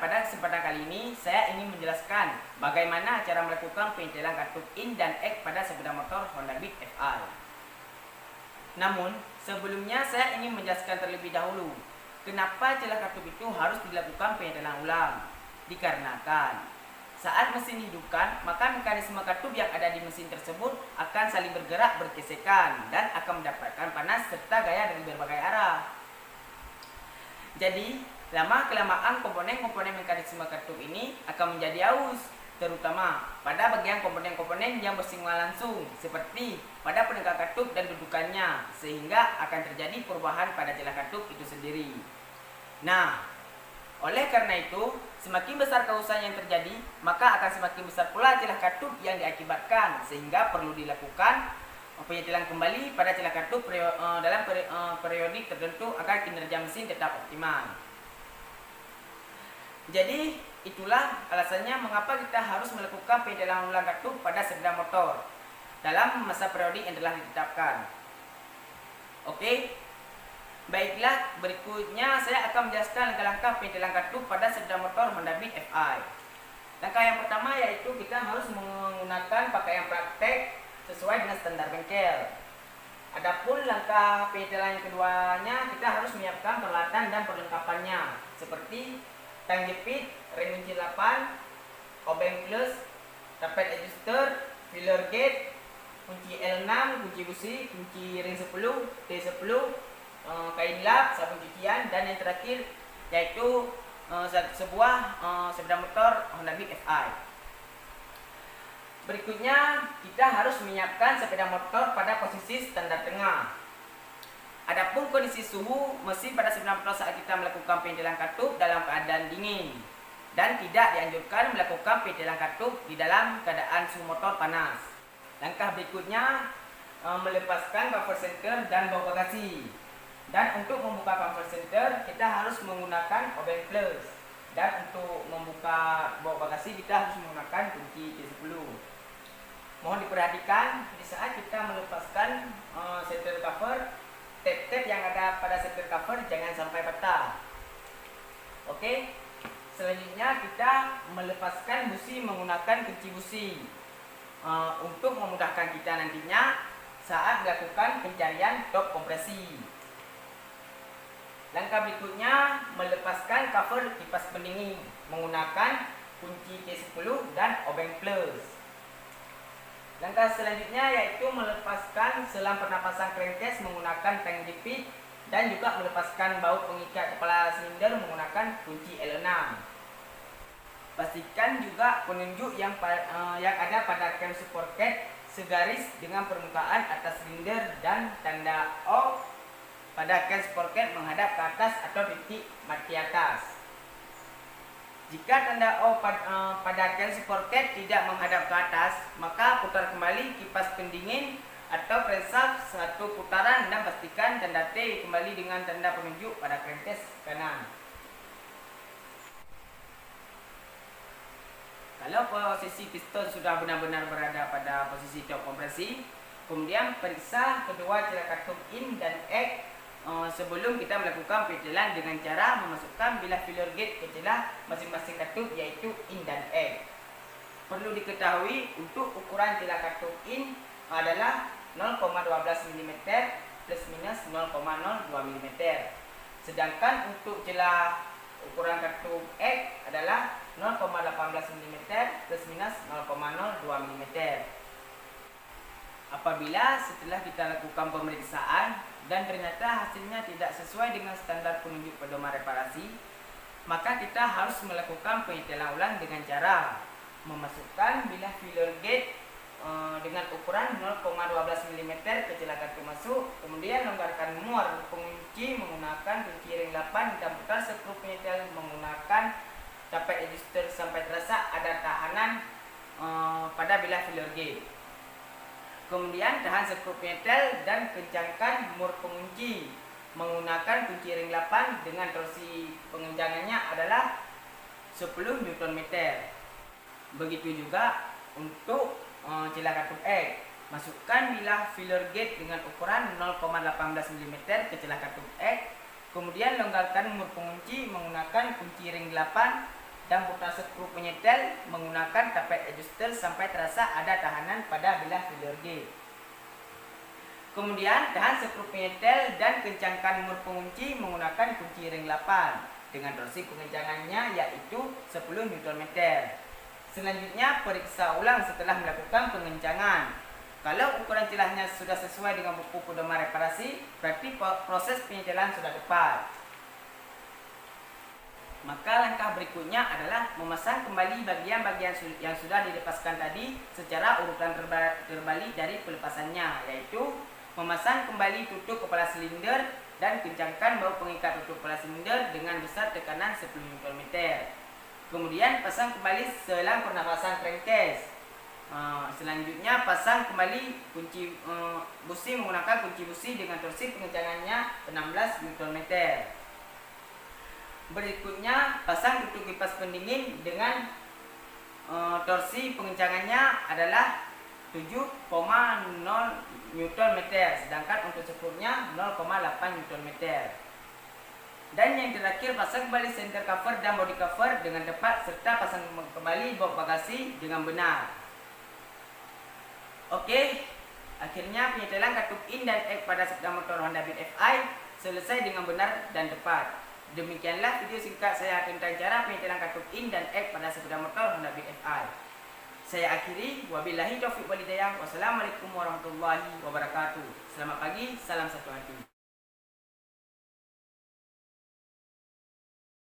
pada kesempatan kali ini saya ingin menjelaskan bagaimana cara melakukan penyetelan katup in dan ek pada sepeda motor Honda Beat FI. Namun, sebelumnya saya ingin menjelaskan terlebih dahulu kenapa celah katup itu harus dilakukan penyetelan ulang. Dikarenakan saat mesin dihidupkan, maka mekanisme katup yang ada di mesin tersebut akan saling bergerak bergesekan dan akan mendapatkan panas serta gaya dari berbagai arah. Jadi, lama-kelamaan komponen-komponen mekanisme katup ini akan menjadi aus, terutama pada bagian komponen-komponen yang bersinggungan langsung, seperti pada penegak katup dan dudukannya, sehingga akan terjadi perubahan pada celah katup itu sendiri. Nah, oleh karena itu, semakin besar keausan yang terjadi, maka akan semakin besar pula celah katup yang diakibatkan, sehingga perlu dilakukan penyetelan kembali pada celah katup dalam periodik tertentu agar kinerja mesin tetap optimal. Jadi, itulah alasannya mengapa kita harus melakukan penyetelan ulang katup pada sepeda motor dalam masa periodik yang telah ditetapkan. Oke, baiklah, berikutnya saya akan menjelaskan langkah-langkah penyetelan katup pada sepeda motor Honda Beat FI. Langkah yang pertama yaitu kita harus menggunakan pakaian praktek sesuai dengan standar bengkel. Adapun langkah penyetelan yang keduanya, kita harus menyiapkan peralatan dan perlengkapannya seperti tang jepit, rem kunci 8, obeng plus, tapet adjuster, filler gate, kunci L6, kunci busi, kunci ring 10, T10, kain lap, sabun cucian, dan yang terakhir yaitu sebuah sepeda motor Honda Beat FI. Berikutnya, kita harus menyiapkan sepeda motor pada posisi standar tengah. Adapun kondisi suhu mesin pada sepeda motor saat kita melakukan penyetelan katup dalam keadaan dingin dan tidak dianjurkan melakukan penyetelan katup di dalam keadaan suhu motor panas. Langkah berikutnya, melepaskan bumper center dan bau bagasi. Dan untuk membuka bumper center, kita harus menggunakan obeng plus. Dan untuk membuka bau bagasi, kita harus menggunakan kunci T10. Mohon diperhatikan di saat kita melepaskan center cover, tap-tap yang ada pada center cover jangan sampai patah. Oke, selanjutnya kita melepaskan busi menggunakan kunci busi untuk memudahkan kita nantinya saat melakukan pencarian top kompresi. Langkah berikutnya, melepaskan cover kipas pendingin menggunakan kunci T10 dan obeng plus. Langkah selanjutnya yaitu melepaskan selang pernapasan crankcase menggunakan tang jepit dan juga melepaskan baut pengikat kepala silinder menggunakan kunci L6. Pastikan juga penunjuk yang ada pada cam support cat segaris dengan permukaan atas silinder dan tanda O pada cam support cat menghadap ke atas atau titik mati atas. Jika tanda O pada cam support cat tidak menghadap ke atas, maka putar kembali kipas pendingin atau crankshaft satu putaran dan pastikan tanda T kembali dengan tanda penunjuk pada crankcase kanan. Kalau posisi piston sudah benar-benar berada pada posisi top kompresi, kemudian periksa kedua celah katup in dan ek sebelum kita melakukan penyetelan dengan cara memasukkan bilah filler gate ke celah masing-masing katup yaitu in dan ek. Perlu diketahui untuk ukuran celah katup in adalah 0,12 mm plus minus 0,02 mm. Sedangkan untuk celah ukuran katup ek adalah 0,18 mm plus minus 0,02 mm. Apabila setelah kita lakukan pemeriksaan dan ternyata hasilnya tidak sesuai dengan standar penunjuk pedoman reparasi, maka kita harus melakukan penyetelan ulang dengan cara memasukkan bilah filler gate dengan ukuran 0,12 mm ke celah katup masuk, kemudian longgarkan muar pengunci menggunakan kunci ring 8 dan putar skru penyetel menggunakan tapet adjuster sampai terasa ada tahanan pada bilah filler gate. Kemudian tahan skru penyetel dan kencangkan mur pengunci menggunakan kunci ring 8 dengan torsi pengencangannya adalah 10 Nm. Begitu juga untuk celah katup ek. Masukkan bilah filler gate dengan ukuran 0,18 mm ke celah katup ek. Kemudian longgarkan mur pengunci menggunakan kunci ring 8 dan putar skru penyetel menggunakan tape adjuster sampai terasa ada tahanan pada bilah filler gate. Kemudian tahan skru penyetel dan kencangkan mur pengunci menggunakan kunci ring 8 dengan torsi pengencangannya yaitu 10 Nm. Selanjutnya periksa ulang setelah melakukan pengencangan. Kalau ukuran celahnya sudah sesuai dengan buku pedoman reparasi, berarti proses penyetelan sudah tepat. Maka langkah berikutnya adalah memasang kembali bagian-bagian yang sudah dilepaskan tadi secara urutan terbalik dari pelepasannya, yaitu memasang kembali tutup kepala silinder dan kencangkan bau pengikat tutup kepala silinder dengan besar tekanan 10 Nm. Kemudian pasang kembali selang pernafasan crankcase. Selanjutnya pasang kembali kunci busi menggunakan kunci busi dengan torsi pengencangannya 16 Nm. Berikutnya pasang tutup kipas pendingin dengan torsi pengencangannya adalah 7,0 Nm, sedangkan untuk sekurnya 0,8 Nm. Dan yang terakhir, pasang kembali center cover dan body cover dengan tepat serta pasang kembali box bagasi dengan benar. Oke, akhirnya penyetelan katup in dan ek pada sepeda motor Honda Beat Fi selesai dengan benar dan tepat. Demikianlah video singkat saya tentang cara penyetelan katup in dan ek pada sepeda motor Honda Beat Fi. Saya akhiri, wabillahi taufiq walhidayah. Wassalamualaikum warahmatullahi wabarakatuh. Selamat pagi, salam satu hati.